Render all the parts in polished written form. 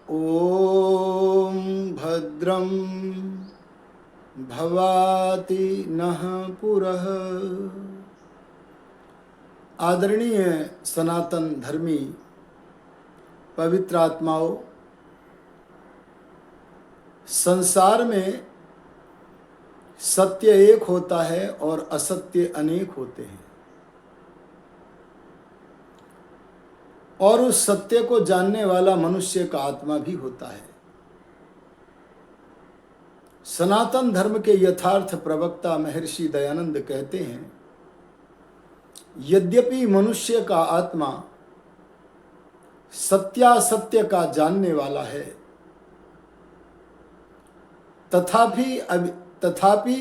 ॐ भद्रं भवाति नः पुरः। आदरणीय सनातन धर्मी पवित्र आत्माओं, संसार में सत्य एक होता है और असत्य अनेक होते हैं, और उस सत्य को जानने वाला मनुष्य का आत्मा भी होता है। सनातन धर्म के यथार्थ प्रवक्ता महर्षि दयानंद कहते हैं, यद्यपि मनुष्य का आत्मा सत्यासत्य का जानने वाला है, तथापि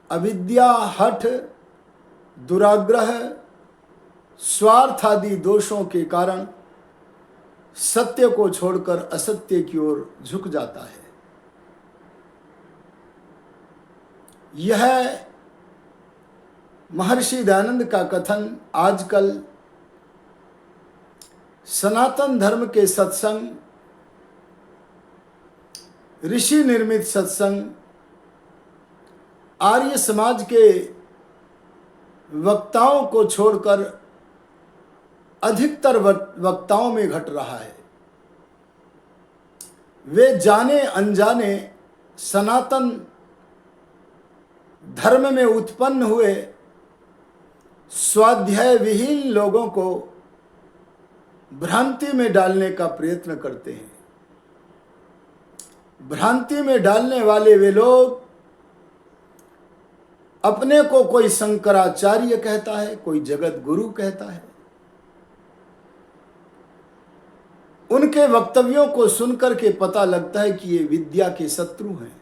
अविद्या, हठ, दुराग्रह, स्वार्थ आदि दोषों के कारण सत्य को छोड़कर असत्य की ओर झुक जाता है। यह महर्षि दयानंद का कथन आजकल सनातन धर्म के सत्संग, ऋषि निर्मित सत्संग, आर्य समाज के वक्ताओं को छोड़कर अधिकतर वक्ताओं में घट रहा है। वे जाने अनजाने सनातन धर्म में उत्पन्न हुए स्वाध्याय विहीन लोगों को भ्रांति में डालने का प्रयत्न करते हैं। भ्रांति में डालने वाले वे लोग अपने को कोई शंकराचार्य कहता है, कोई जगत गुरु कहता है। उनके वक्तव्यों को सुनकर के पता लगता है कि ये विद्या के शत्रु हैं।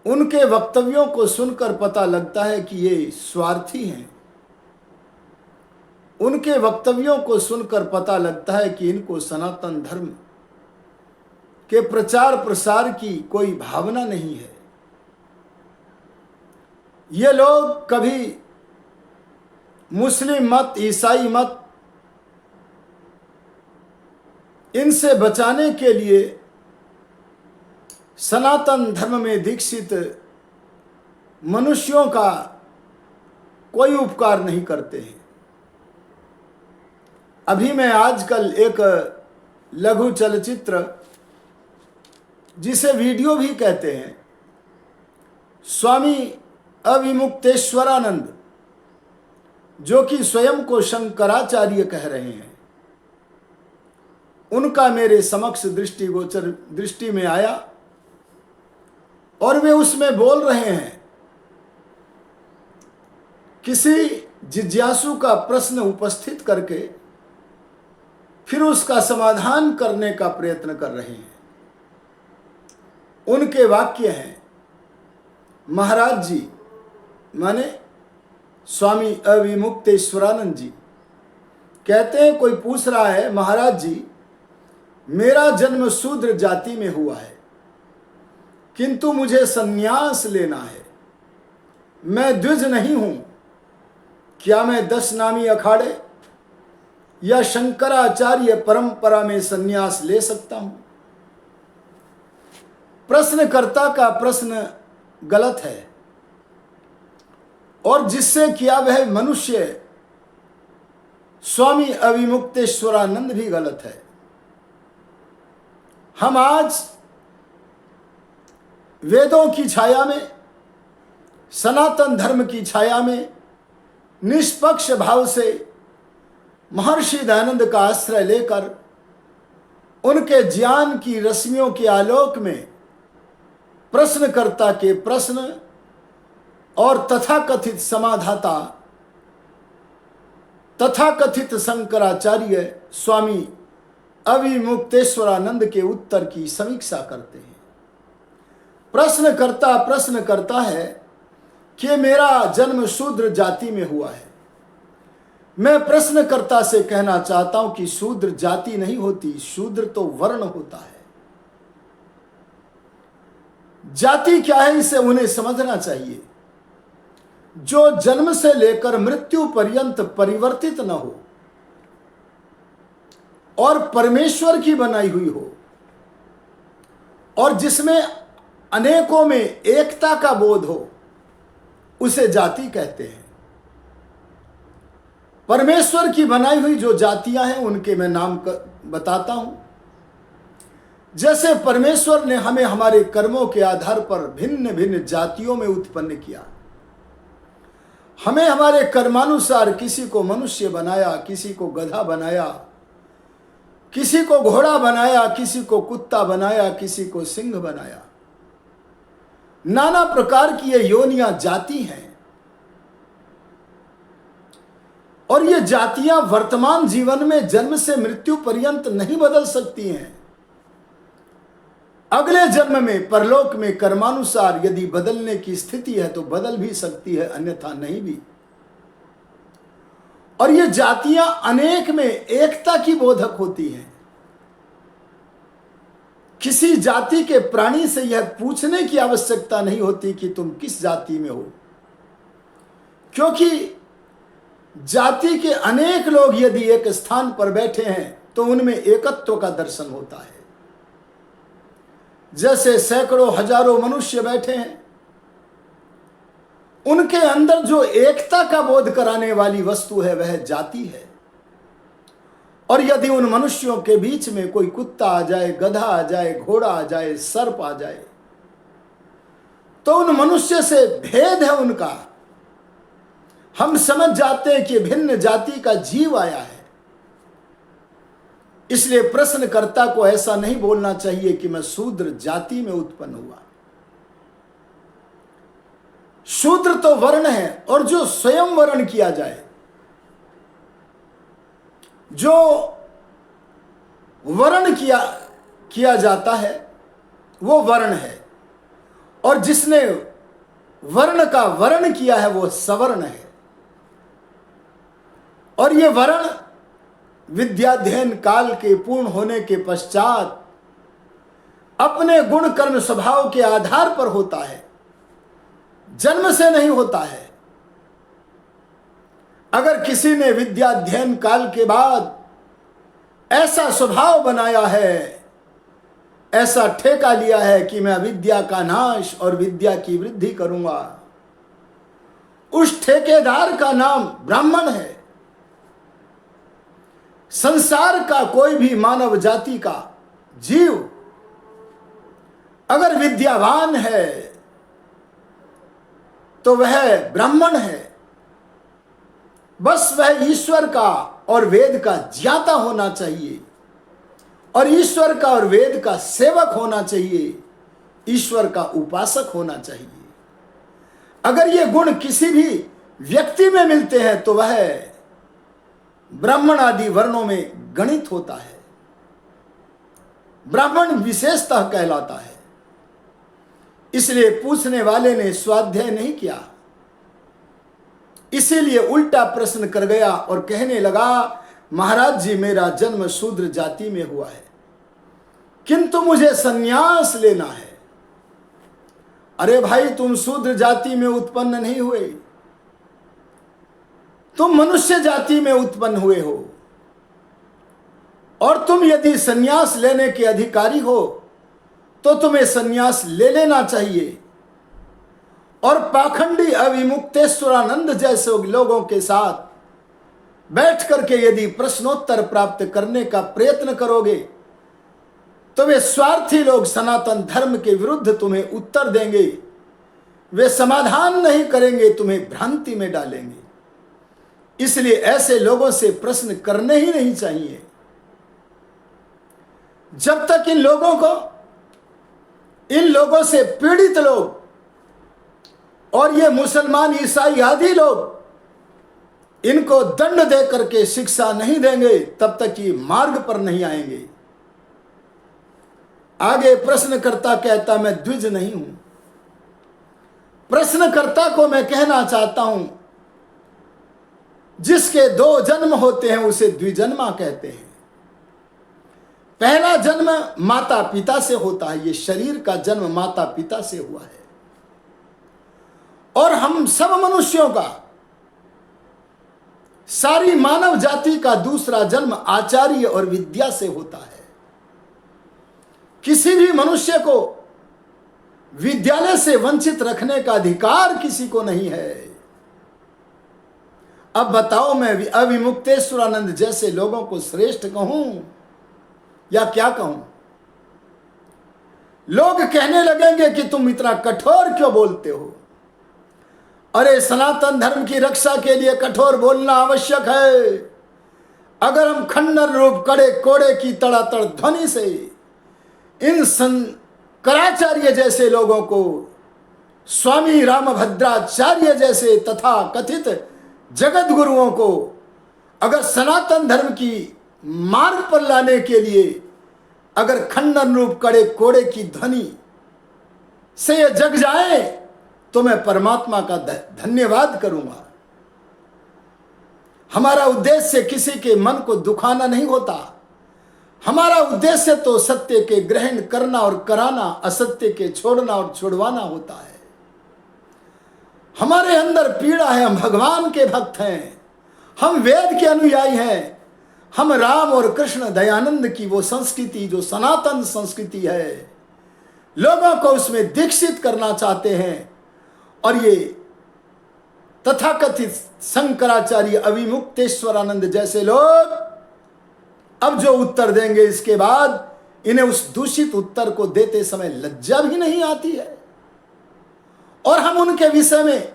उनके वक्तव्यों को सुनकर पता लगता है कि ये स्वार्थी हैं। उनके वक्तव्यों को सुनकर पता लगता है कि इनको सनातन धर्म के प्रचार प्रसार की कोई भावना नहीं है। ये लोग कभी मुस्लिम मत, ईसाई मत, इनसे बचाने के लिए सनातन धर्म में दीक्षित मनुष्यों का कोई उपकार नहीं करते हैं। अभी मैं आजकल एक लघु चलचित्र, जिसे वीडियो भी कहते हैं, स्वामी अविमुक्तेश्वरानंद, जो कि स्वयं को शंकराचार्य कह रहे हैं, उनका मेरे समक्ष दृष्टि में आया और वे उसमें बोल रहे हैं, किसी जिज्ञासु का प्रश्न उपस्थित करके फिर उसका समाधान करने का प्रयत्न कर रहे हैं। उनके वाक्य हैं, महाराज जी, माने स्वामी अविमुक्तेश्वरानंद जी कहते हैं, कोई पूछ रहा है, महाराज जी, मेरा जन्म शूद्र जाति में हुआ है, किंतु मुझे संन्यास लेना है। मैं द्विज नहीं हूं, क्या मैं 10 नामी अखाड़े या शंकराचार्य परंपरा में संन्यास ले सकता हूं? प्रश्नकर्ता का प्रश्न गलत है, और जिससे किया वह मनुष्य स्वामी अविमुक्तेश्वरानंद भी गलत है। हम आज वेदों की छाया में, सनातन धर्म की छाया में निष्पक्ष भाव से महर्षि दयानंद का आश्रय लेकर उनके ज्ञान की रश्मियों के आलोक में प्रश्नकर्ता के प्रश्न और तथाकथित समाधाता, तथाकथित शंकराचार्य स्वामी अविमुक्तेश्वरानंद के उत्तर की समीक्षा करते हैं। प्रश्नकर्ता प्रश्न करता है कि मेरा जन्म शूद्र जाति में हुआ है। मैं प्रश्नकर्ता से कहना चाहता हूं कि शूद्र जाति नहीं होती, शूद्र तो वर्ण होता है। जाति क्या है, इसे उन्हें समझना चाहिए। जो जन्म से लेकर मृत्यु पर्यंत परिवर्तित न हो, और परमेश्वर की बनाई हुई हो और जिसमें अनेकों में एकता का बोध हो, उसे जाति कहते हैं। परमेश्वर की बनाई हुई जो जातियां हैं उनके मैं नाम बताता हूं। जैसे परमेश्वर ने हमें हमारे कर्मों के आधार पर भिन्न भिन्न जातियों में उत्पन्न किया। हमें हमारे कर्मानुसार किसी को मनुष्य बनाया, किसी को गधा बनाया, किसी को घोड़ा बनाया, किसी को कुत्ता बनाया, किसी को सिंह बनाया। नाना प्रकार की ये योनियां जाति हैं और ये जातियां वर्तमान जीवन में जन्म से मृत्यु पर्यंत नहीं बदल सकती हैं। अगले जन्म में परलोक में कर्मानुसार यदि बदलने की स्थिति है तो बदल भी सकती है, अन्यथा नहीं भी। और ये जातियां अनेक में एकता की बोधक होती हैं। किसी जाति के प्राणी से यह पूछने की आवश्यकता नहीं होती कि तुम किस जाति में हो, क्योंकि जाति के अनेक लोग यदि एक स्थान पर बैठे हैं तो उनमें एकत्व का दर्शन होता है। जैसे सैकड़ों हजारों मनुष्य बैठे हैं, उनके अंदर जो एकता का बोध कराने वाली वस्तु है वह जाति है। और यदि उन मनुष्यों के बीच में कोई कुत्ता आ जाए, गधा आ जाए, घोड़ा आ जाए, सर्प आ जाए, तो उन मनुष्य से भेद है उनका। हम समझ जाते हैं कि भिन्न जाति का जीव आया है। इसलिए प्रश्नकर्ता को ऐसा नहीं बोलना चाहिए कि मैं शूद्र जाति में उत्पन्न हुआ। शूद्र तो वर्ण है, और जो स्वयं वर्ण किया जाए, जो वर्ण किया जाता है वो वर्ण है, और जिसने वर्ण का वर्ण किया है वो सवर्ण है। और ये वर्ण विद्याध्ययन काल के पूर्ण होने के पश्चात अपने गुण कर्म स्वभाव के आधार पर होता है, जन्म से नहीं होता है। अगर किसी ने विद्याध्ययन काल के बाद ऐसा स्वभाव बनाया है, ऐसा ठेका लिया है कि मैं विद्या का नाश और विद्या की वृद्धि करूंगा, उस ठेकेदार का नाम ब्राह्मण है। संसार का कोई भी मानव जाति का जीव अगर विद्यावान है तो वह ब्राह्मण है। बस वह ईश्वर का और वेद का ज्ञाता होना चाहिए, और ईश्वर का और वेद का सेवक होना चाहिए, ईश्वर का उपासक होना चाहिए। अगर ये गुण किसी भी व्यक्ति में मिलते हैं तो वह ब्राह्मण आदि वर्णों में गणित होता है, ब्राह्मण विशेषतः कहलाता है। इसलिए पूछने वाले ने स्वाध्याय नहीं किया, इसीलिए उल्टा प्रश्न कर गया और कहने लगा, महाराज जी मेरा जन्म शूद्र जाति में हुआ है, किंतु मुझे संन्यास लेना है। अरे भाई, तुम शूद्र जाति में उत्पन्न नहीं हुए, तुम मनुष्य जाति में उत्पन्न हुए हो, और तुम यदि संन्यास लेने के अधिकारी हो तो तुम्हें संन्यास ले लेना चाहिए। और पाखंडी अविमुक्तेश्वरानंद जैसे लोगों के साथ बैठ करके यदि प्रश्नोत्तर प्राप्त करने का प्रयत्न करोगे तो वे स्वार्थी लोग सनातन धर्म के विरुद्ध तुम्हें उत्तर देंगे, वे समाधान नहीं करेंगे, तुम्हें भ्रांति में डालेंगे। इसलिए ऐसे लोगों से प्रश्न करने ही नहीं चाहिए। जब तक इन लोगों से पीड़ित लोग और ये मुसलमान ईसाई आदि लोग इनको दंड दे करके शिक्षा नहीं देंगे, तब तक ये मार्ग पर नहीं आएंगे। आगे प्रश्नकर्ता कहता, मैं द्विज नहीं हूं। प्रश्नकर्ता को मैं कहना चाहता हूं, जिसके दो जन्म होते हैं उसे द्विजन्मा कहते हैं। पहला जन्म माता पिता से होता है, ये शरीर का जन्म माता पिता से हुआ है। और हम सब मनुष्यों का सारी मानव जाति का दूसरा जन्म आचार्य और विद्या से होता है। किसी भी मनुष्य को विद्यालय से वंचित रखने का अधिकार किसी को नहीं है। अब बताओ, मैं अविमुक्तेश्वरानंद जैसे लोगों को श्रेष्ठ कहूं या क्या कहूं? लोग कहने लगेंगे कि तुम इतना कठोर क्यों बोलते हो। अरे सनातन धर्म की रक्षा के लिए कठोर बोलना आवश्यक है। अगर हम खंडन रूप कड़े कोड़े की तड़ातड़ ध्वनि से इन शंकराचार्य जैसे लोगों को, स्वामी रामभद्राचार्य जैसे तथा कथित जगत गुरुओं को अगर सनातन धर्म की मार्ग पर लाने के लिए अगर खंडन रूप कड़े कोड़े की ध्वनि से ये जग जाए तो मैं परमात्मा का धन्यवाद करूंगा। हमारा उद्देश्य किसी के मन को दुखाना नहीं होता। हमारा उद्देश्य तो सत्य के ग्रहण करना और कराना, असत्य के छोड़ना और छुड़वाना होता है। हमारे अंदर पीड़ा है, हम भगवान के भक्त हैं, हम वेद के अनुयायी हैं, हम राम और कृष्ण दयानंद की वो संस्कृति जो सनातन संस्कृति है, लोगों को उसमें दीक्षित करना चाहते हैं। और ये तथाकथित शंकराचार्य अविमुक्तेश्वरानंद जैसे लोग अब जो उत्तर देंगे, इसके बाद इन्हें उस दूषित उत्तर को देते समय लज्जा भी नहीं आती है। और हम उनके विषय में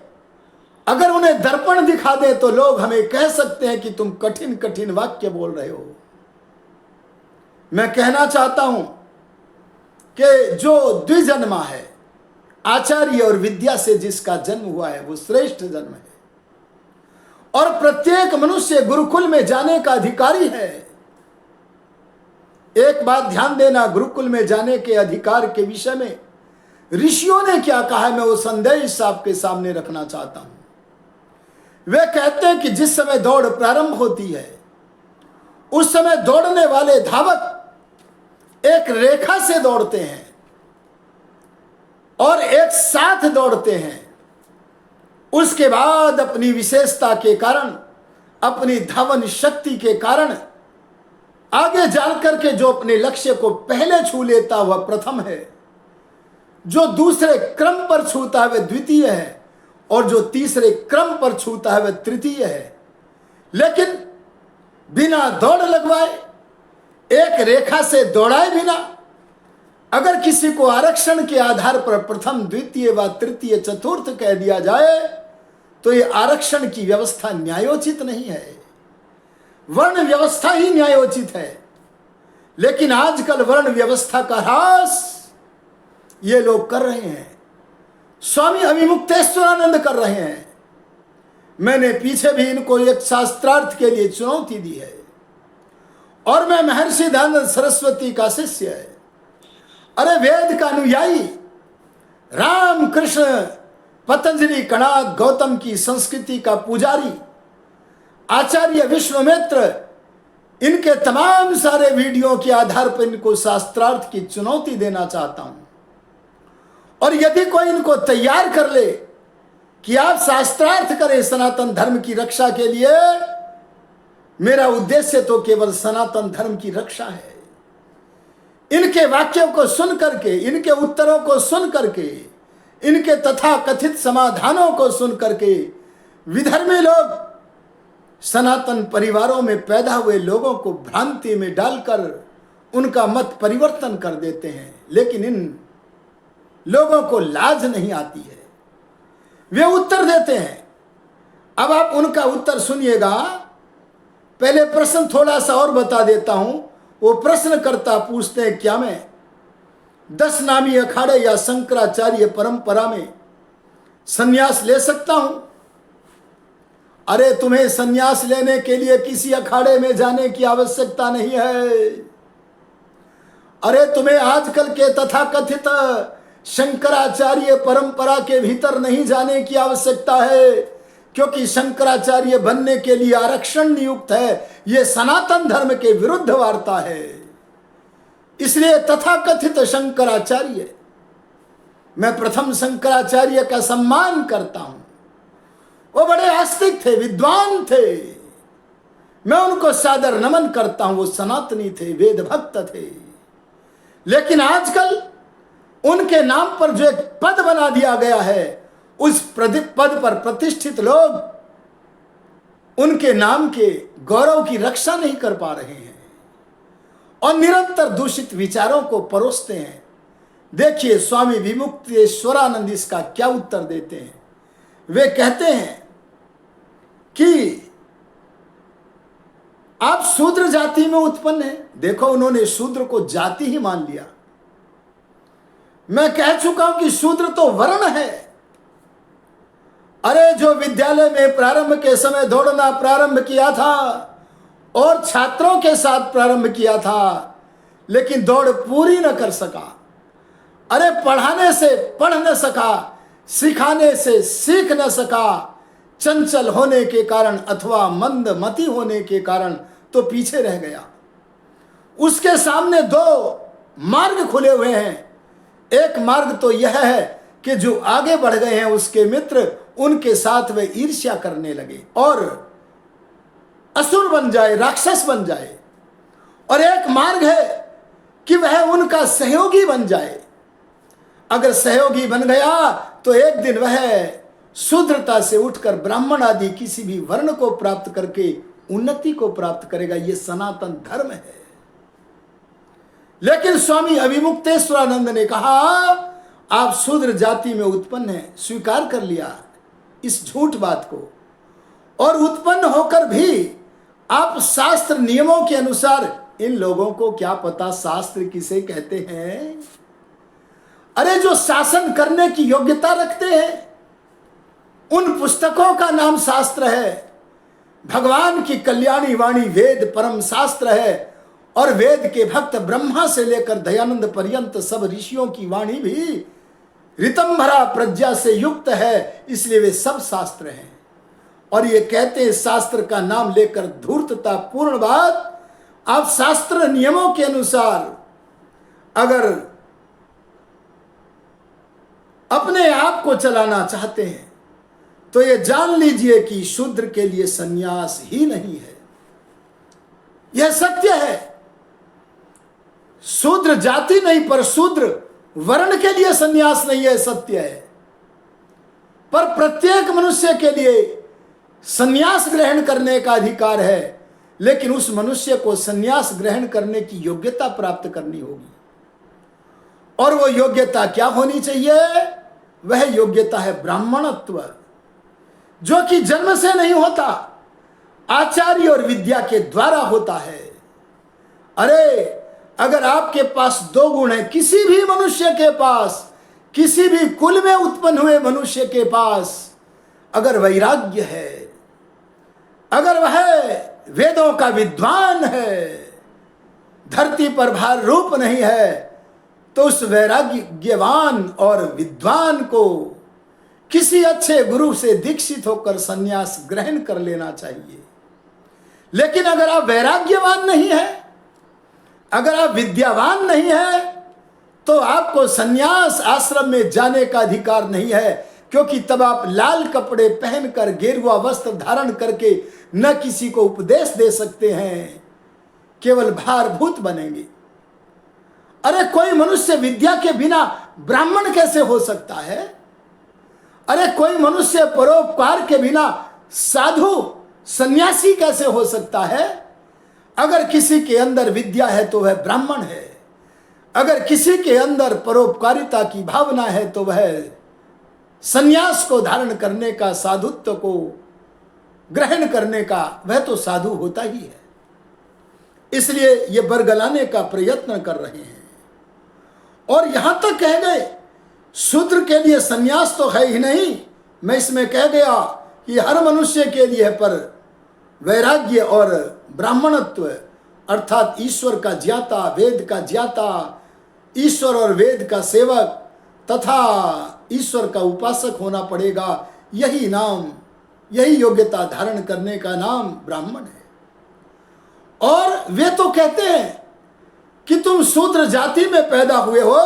अगर उन्हें दर्पण दिखा दे तो लोग हमें कह सकते हैं कि तुम कठिन कठिन वाक्य बोल रहे हो। मैं कहना चाहता हूं कि जो द्विजन्मा है, आचार्य और विद्या से जिसका जन्म हुआ है, वो श्रेष्ठ जन्म है। और प्रत्येक मनुष्य गुरुकुल में जाने का अधिकारी है। एक बात ध्यान देना, गुरुकुल में जाने के अधिकार के विषय में ऋषियों ने क्या कहा है, मैं वो संदेश आपके सामने रखना चाहता हूं। वे कहते हैं कि जिस समय दौड़ प्रारंभ होती है, उस समय दौड़ने वाले धावक एक रेखा से दौड़ते हैं और एक साथ दौड़ते हैं। उसके बाद अपनी विशेषता के कारण, अपनी धावन शक्ति के कारण आगे जाकर के जो अपने लक्ष्य को पहले छू लेता वह प्रथम है, जो दूसरे क्रम पर छूता है वह द्वितीय है, और जो तीसरे क्रम पर छूता है वह तृतीय है। लेकिन बिना दौड़ लगवाए, एक रेखा से दौड़ाए बिना अगर किसी को आरक्षण के आधार पर प्रथम, द्वितीय व तृतीय, चतुर्थ कह दिया जाए तो ये आरक्षण की व्यवस्था न्यायोचित नहीं है। वर्ण व्यवस्था ही न्यायोचित है। लेकिन आजकल वर्ण व्यवस्था का ह्रास ये लोग कर रहे हैं। स्वामी अविमुक्तेश्वरानंद कर रहे हैं। मैंने पीछे भी इनको एक शास्त्रार्थ के लिए चुनौती दी है, और मैं महर्षि दयानंद सरस्वती का शिष्य है। अरे वेद का अनुयायी, राम कृष्ण पतंजलि कणाद गौतम की संस्कृति का पुजारी आचार्य विश्वामित्र, इनके तमाम सारे वीडियो के आधार पर इनको शास्त्रार्थ की चुनौती देना चाहता हूं। और यदि कोई इनको तैयार कर ले कि आप शास्त्रार्थ करें सनातन धर्म की रक्षा के लिए, मेरा उद्देश्य तो केवल सनातन धर्म की रक्षा है। इनके वाक्यों को सुन करके, इनके उत्तरों को सुन करके, इनके तथा कथित समाधानों को सुन करके विधर्मी लोग सनातन परिवारों में पैदा हुए लोगों को भ्रांति में डालकर उनका मत परिवर्तन कर देते हैं। लेकिन इन लोगों को लाज नहीं आती है, वे उत्तर देते हैं। अब आप उनका उत्तर सुनिएगा। पहले प्रश्न थोड़ा सा और बता देता हूं। वो प्रश्नकर्ता पूछते हैं, क्या मैं 10 नामी अखाड़े या शंकराचार्य परंपरा में संन्यास ले सकता हूं? अरे तुम्हें संन्यास लेने के लिए किसी अखाड़े में जाने की आवश्यकता नहीं है। अरे तुम्हें आजकल के तथाकथित शंकराचार्य परंपरा के भीतर नहीं जाने की आवश्यकता है, क्योंकि शंकराचार्य बनने के लिए आरक्षण नियुक्त है। यह सनातन धर्म के विरुद्ध वार्ता है। इसलिए तथाकथित शंकराचार्य, मैं प्रथम शंकराचार्य का सम्मान करता हूं। वो बड़े आस्तिक थे, विद्वान थे, मैं उनको सादर नमन करता हूं। वो सनातनी थे, वेद भक्त थे। लेकिन आजकल उनके नाम पर जो एक पद बना दिया गया है, उस पद पर प्रतिष्ठित लोग उनके नाम के गौरव की रक्षा नहीं कर पा रहे हैं और निरंतर दूषित विचारों को परोसते हैं। देखिए स्वामी विमुक्तेश्वरानंद इसका क्या उत्तर देते हैं। वे कहते हैं कि आप शूद्र जाति में उत्पन्न हैं। देखो, उन्होंने शूद्र को जाति ही मान लिया। मैं कह चुका हूं कि शूद्र तो वर्ण है। अरे जो विद्यालय में प्रारंभ के समय दौड़ना प्रारंभ किया था और छात्रों के साथ प्रारंभ किया था, लेकिन दौड़ पूरी न कर सका। अरे पढ़ाने से पढ़ न सका, सिखाने से सीख न सका, चंचल होने के कारण अथवा मंदमती होने के कारण तो पीछे रह गया। उसके सामने दो मार्ग खुले हुए हैं। एक मार्ग तो यह है कि जो आगे बढ़ गए हैं उसके मित्र, उनके साथ वे ईर्ष्या करने लगे और असुर बन जाए, राक्षस बन जाए। और एक मार्ग है कि वह उनका सहयोगी बन जाए। अगर सहयोगी बन गया तो एक दिन वह शूद्रता से उठकर ब्राह्मण आदि किसी भी वर्ण को प्राप्त करके उन्नति को प्राप्त करेगा। यह सनातन धर्म है। लेकिन स्वामी अविमुक्तेश्वरानंद ने कहा, आप शूद्र जाति में उत्पन्न हैं, स्वीकार कर लिया इस झूठ बात को। और उत्पन्न होकर भी आप शास्त्र नियमों के अनुसार, इन लोगों को क्या पता शास्त्र किसे कहते हैं। अरे जो शासन करने की योग्यता रखते हैं, उन पुस्तकों का नाम शास्त्र है। भगवान की कल्याणी वाणी वेद परम शास्त्र है। और वेद के भक्त ब्रह्मा से लेकर दयानंद पर्यंत सब ऋषियों की वाणी भी ऋतंभरा प्रज्ञा से युक्त है, इसलिए वे सब शास्त्र हैं। और ये कहते हैं शास्त्र का नाम लेकर धूर्तता पूर्ण बात। आप शास्त्र नियमों के अनुसार अगर अपने आप को चलाना चाहते हैं तो ये जान लीजिए कि शूद्र के लिए सन्यास ही नहीं है। यह सत्य है। शूद्र जाति नहीं, पर शूद्र वर्ण के लिए सन्यास नहीं है, सत्य है। पर प्रत्येक मनुष्य के लिए सन्यास ग्रहण करने का अधिकार है। लेकिन उस मनुष्य को सन्यास ग्रहण करने की योग्यता प्राप्त करनी होगी। और वो योग्यता क्या होनी चाहिए? वह योग्यता है ब्राह्मणत्व, जो कि जन्म से नहीं होता, आचार्य और विद्या के द्वारा होता है। अरे अगर आपके पास दो गुण है, किसी भी मनुष्य के पास, किसी भी कुल में उत्पन्न हुए मनुष्य के पास, अगर वैराग्य है, अगर वह वेदों का विद्वान है, धरती पर भार रूप नहीं है, तो उस वैराग्यवान और विद्वान को किसी अच्छे गुरु से दीक्षित होकर सन्यास ग्रहण कर लेना चाहिए। लेकिन अगर आप वैराग्यवान नहीं है, अगर आप विद्यावान नहीं है, तो आपको सन्यास आश्रम में जाने का अधिकार नहीं है। क्योंकि तब आप लाल कपड़े पहनकर गेरुआ वस्त्र धारण करके न किसी को उपदेश दे सकते हैं, केवल भारभूत बनेंगे। अरे कोई मनुष्य विद्या के बिना ब्राह्मण कैसे हो सकता है? अरे कोई मनुष्य परोपकार के बिना साधु सन्यासी कैसे हो सकता है? अगर किसी के अंदर विद्या है तो वह ब्राह्मण है। अगर किसी के अंदर परोपकारिता की भावना है तो वह सन्यास को धारण करने का, साधुत्व को ग्रहण करने का, वह तो साधु होता ही है। इसलिए ये बरगलाने का प्रयत्न कर रहे हैं। और यहां तक कह गए शूद्र के लिए सन्यास तो है ही नहीं। मैं इसमें कह गया कि हर मनुष्य के लिए है, पर वैराग्य और ब्राह्मणत्व अर्थात ईश्वर का ज्ञाता, वेद का ज्ञाता, ईश्वर और वेद का सेवक तथा ईश्वर का उपासक होना पड़ेगा। यही नाम, यही योग्यता धारण करने का नाम ब्राह्मण है। और वे तो कहते हैं कि तुम शूद्र जाति में पैदा हुए हो,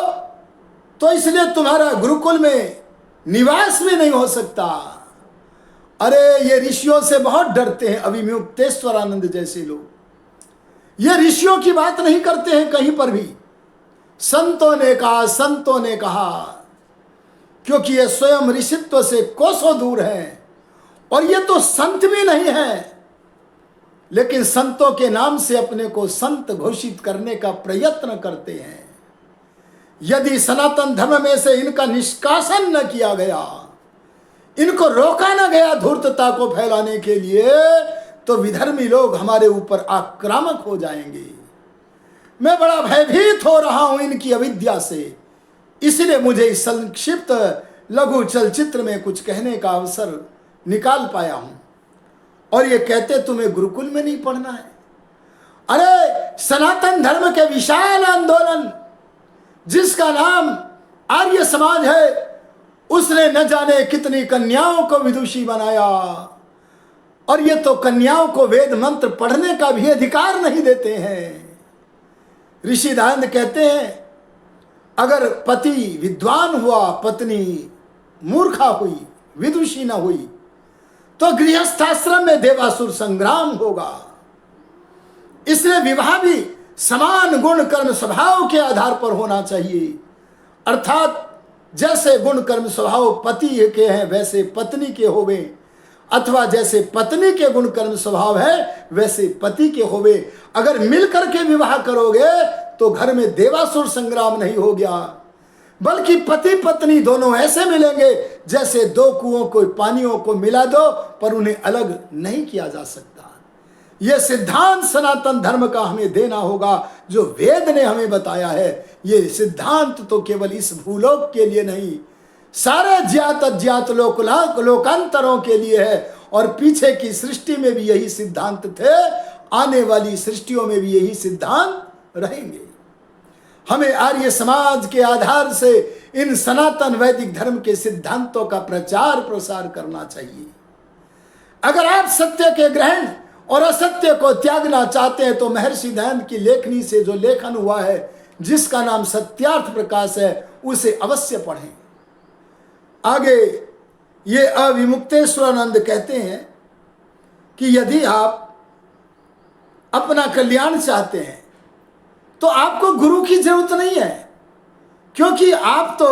तो इसलिए तुम्हारा गुरुकुल में निवास भी नहीं हो सकता। अरे ये ऋषियों से बहुत डरते हैं, अविमुक्तेश्वरानंद जैसे लोग ये ऋषियों की बात नहीं करते हैं कहीं पर भी। संतों ने कहा, संतों ने कहा, क्योंकि ये स्वयं ऋषित्व से कोसों दूर है और ये तो संत भी नहीं है, लेकिन संतों के नाम से अपने को संत घोषित करने का प्रयत्न करते हैं। यदि सनातन धर्म में से इनका निष्कासन न किया गया, इनको रोका न गया धूर्तता को फैलाने के लिए, तो विधर्मी लोग हमारे ऊपर आक्रामक हो जाएंगे। मैं बड़ा भयभीत हो रहा हूं इनकी अविद्या से, इसलिए मुझे इस संक्षिप्त लघु चलचित्र में कुछ कहने का अवसर निकाल पाया हूं। और ये कहते तुम्हें गुरुकुल में नहीं पढ़ना है। अरे सनातन धर्म के विशाल आंदोलन जिसका नाम आर्य समाज है, उसने न जाने कितनी कन्याओं को विदुषी बनाया, और ये तो कन्याओं को वेद मंत्र पढ़ने का भी अधिकार नहीं देते हैं। ऋषि दयानंद कहते हैं, अगर पति विद्वान हुआ, पत्नी मूर्खा हुई, विदुषी न हुई, तो गृहस्थाश्रम में देवासुर संग्राम होगा। इसलिए विवाह भी समान गुण कर्म स्वभाव के आधार पर होना चाहिए। अर्थात जैसे गुण कर्म स्वभाव पति के हैं वैसे पत्नी के होवे, अथवा जैसे पत्नी के गुण कर्म स्वभाव है वैसे पति के होवे। अगर मिलकर के विवाह करोगे तो घर में देवासुर संग्राम नहीं हो गया, बल्कि पति पत्नी दोनों ऐसे मिलेंगे जैसे दो कुओं को पानियों को मिला दो पर उन्हें अलग नहीं किया जा सकता। यह सिद्धांत सनातन धर्म का हमें देना होगा, जो वेद ने हमें बताया है। ये सिद्धांत तो केवल इस भूलोक के लिए नहीं, सारे ज्ञात अज्ञात लोकांतरों के लिए है। और पीछे की सृष्टि में भी यही सिद्धांत थे, आने वाली सृष्टियों में भी यही सिद्धांत रहेंगे। हमें आर्य समाज के आधार से इन सनातन वैदिक धर्म के सिद्धांतों का प्रचार प्रसार करना चाहिए। अगर आप सत्य के ग्रहण और असत्य को त्यागना चाहते हैं तो महर्षि दयानंद की लेखनी से जो लेखन हुआ है, जिसका नाम सत्यार्थ प्रकाश है, उसे अवश्य पढ़ें। आगे ये अविमुक्तेश्वरानंद कहते हैं कि यदि आप अपना कल्याण चाहते हैं तो आपको गुरु की जरूरत नहीं है, क्योंकि आप तो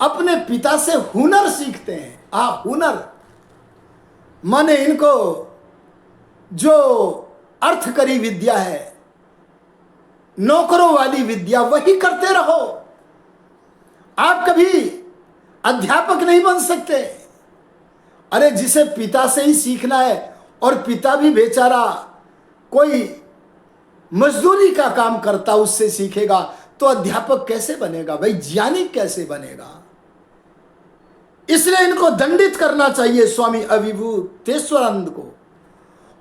अपने पिता से हुनर सीखते हैं। हुनर माने इनको जो अर्थकरी विद्या है, नौकरों वाली विद्या, वही करते रहो। आप कभी अध्यापक नहीं बन सकते। अरे जिसे पिता से ही सीखना है, और पिता भी बेचारा कोई मजदूरी का काम करता उससे सीखेगा, तो अध्यापक कैसे बनेगा भाई, ज्ञानी कैसे बनेगा। इसलिए इनको दंडित करना चाहिए स्वामी अविभूतेश्वरानंद को।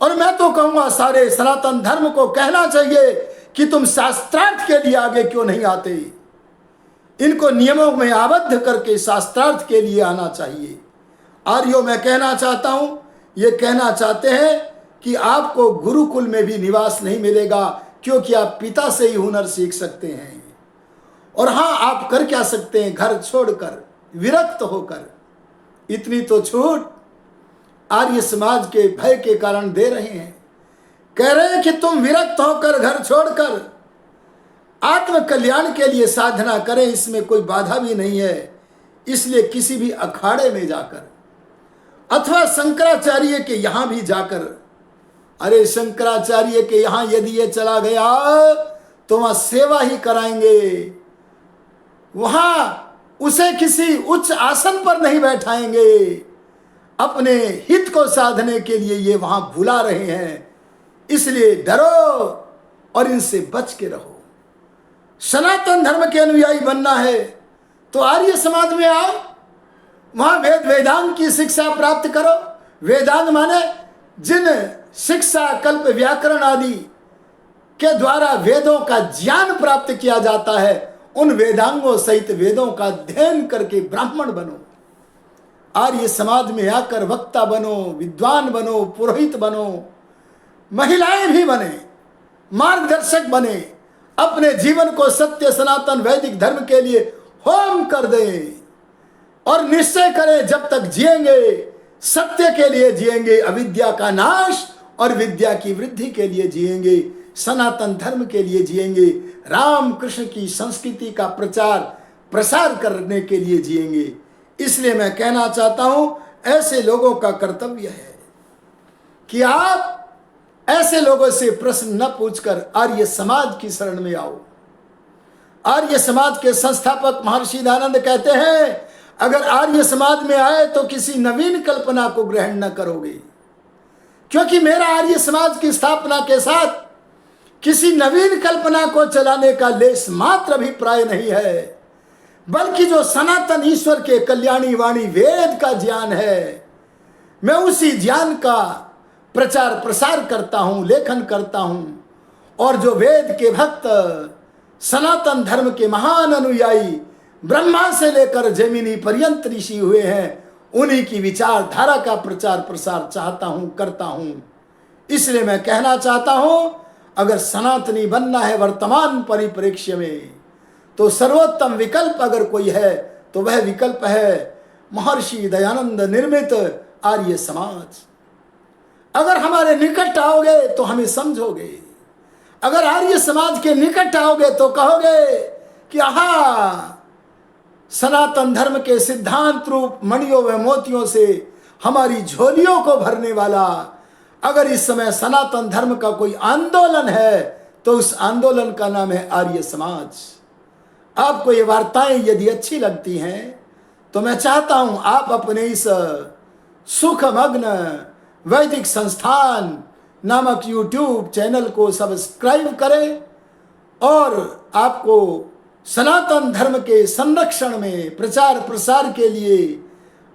और मैं तो कहूंगा सारे सनातन धर्म को कहना चाहिए कि तुम शास्त्रार्थ के लिए आगे क्यों नहीं आते। इनको नियमों में आबद्ध करके शास्त्रार्थ के लिए आना चाहिए। आर्यों मैं कहना चाहता हूं, ये कहना चाहते हैं कि आपको गुरुकुल में भी निवास नहीं मिलेगा, क्योंकि आप पिता से ही हुनर सीख सकते हैं। और हाँ, आप कर क्या सकते हैं, घर छोड़कर, विरक्त होकर। इतनी तो छूट आर्य समाज के भय के कारण दे रहे हैं। कह रहे हैं कि तुम विरक्त होकर, घर छोड़कर आत्म कल्याण के लिए साधना करें, इसमें कोई बाधा भी नहीं है। इसलिए किसी भी अखाड़े में जाकर अथवा शंकराचार्य के यहां भी जाकर, अरे शंकराचार्य के यहां यदि ये चला गया तो वहां सेवा ही कराएंगे, वहां उसे किसी उच्च आसन पर नहीं बैठाएंगे। अपने हित को साधने के लिए ये वहां बुला रहे हैं। इसलिए डरो और इनसे बच के रहो। सनातन धर्म के अनुयायी बनना है तो आर्य समाज में आओ, वहां वेद वेदांग की शिक्षा प्राप्त करो। वेदांग माने जिन शिक्षा, कल्प, व्याकरण आदि के द्वारा वेदों का ज्ञान प्राप्त किया जाता है, उन वेदांगों सहित वेदों का अध्ययन करके ब्राह्मण बनो। आर्य समाज में आकर वक्ता बनो, विद्वान बनो, पुरोहित बनो, महिलाएं भी बने, मार्गदर्शक बने, अपने जीवन को सत्य सनातन वैदिक धर्म के लिए होम कर दें और निश्चय करें जब तक जिएंगे सत्य के लिए जिएंगे, अविद्या का नाश और विद्या की वृद्धि के लिए जिएंगे, सनातन धर्म के लिए जिएंगे, राम कृष्ण की संस्कृति का प्रचार प्रसार करने के लिए जिएंगे। इसलिए मैं कहना चाहता हूं, ऐसे लोगों का कर्तव्य है कि आप ऐसे लोगों से प्रश्न न पूछकर आर्य समाज की शरण में आओ। आर्य समाज के संस्थापक महर्षि दयानंद कहते हैं, अगर आर्य समाज में आए तो किसी नवीन कल्पना को ग्रहण न करोगे, क्योंकि मेरा आर्य समाज की स्थापना के साथ किसी नवीन कल्पना को चलाने का लेश मात्र अभिप्राय नहीं है, बल्कि जो सनातन ईश्वर के कल्याणी वाणी वेद का ज्ञान है, मैं उसी ज्ञान का प्रचार प्रसार करता हूं, लेखन करता हूं। और जो वेद के भक्त, सनातन धर्म के महान अनुयायी, ब्रह्मा से लेकर जैमिनी पर्यंत ऋषि हुए हैं, उन्हीं की विचारधारा का प्रचार प्रसार चाहता हूं, करता हूं। इसलिए मैं कहना चाहता हूं, अगर सनातनी बनना है वर्तमान परिप्रेक्ष्य में, तो सर्वोत्तम विकल्प अगर कोई है तो वह विकल्प है महर्षि दयानंद निर्मित आर्य समाज। अगर हमारे निकट आओगे तो हमें समझोगे, अगर आर्य समाज के निकट आओगे तो कहोगे कि आहा, सनातन धर्म के सिद्धांत रूप मणियों व मोतियों से हमारी झोलियों को भरने वाला, अगर इस समय सनातन धर्म का कोई आंदोलन है तो उस आंदोलन का नाम है आर्य समाज। आपको ये वार्ताएं यदि अच्छी लगती हैं तो मैं चाहता हूं आप अपने इस सुखमग्न वैदिक संस्थान नामक YouTube चैनल को सब्सक्राइब करें और आपको सनातन धर्म के संरक्षण में प्रचार प्रसार के लिए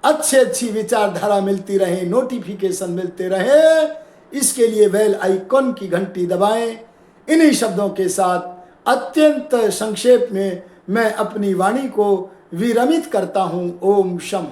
अच्छी विचारधारा मिलती रहे, नोटिफिकेशन मिलते रहे। इसके लिए बेल आइकॉन की घंटी दबाएं। इन्हीं शब्दों के साथ अत्यंत संक्षेप में मैं अपनी वाणी को विरमित करता हूं। ओम शम।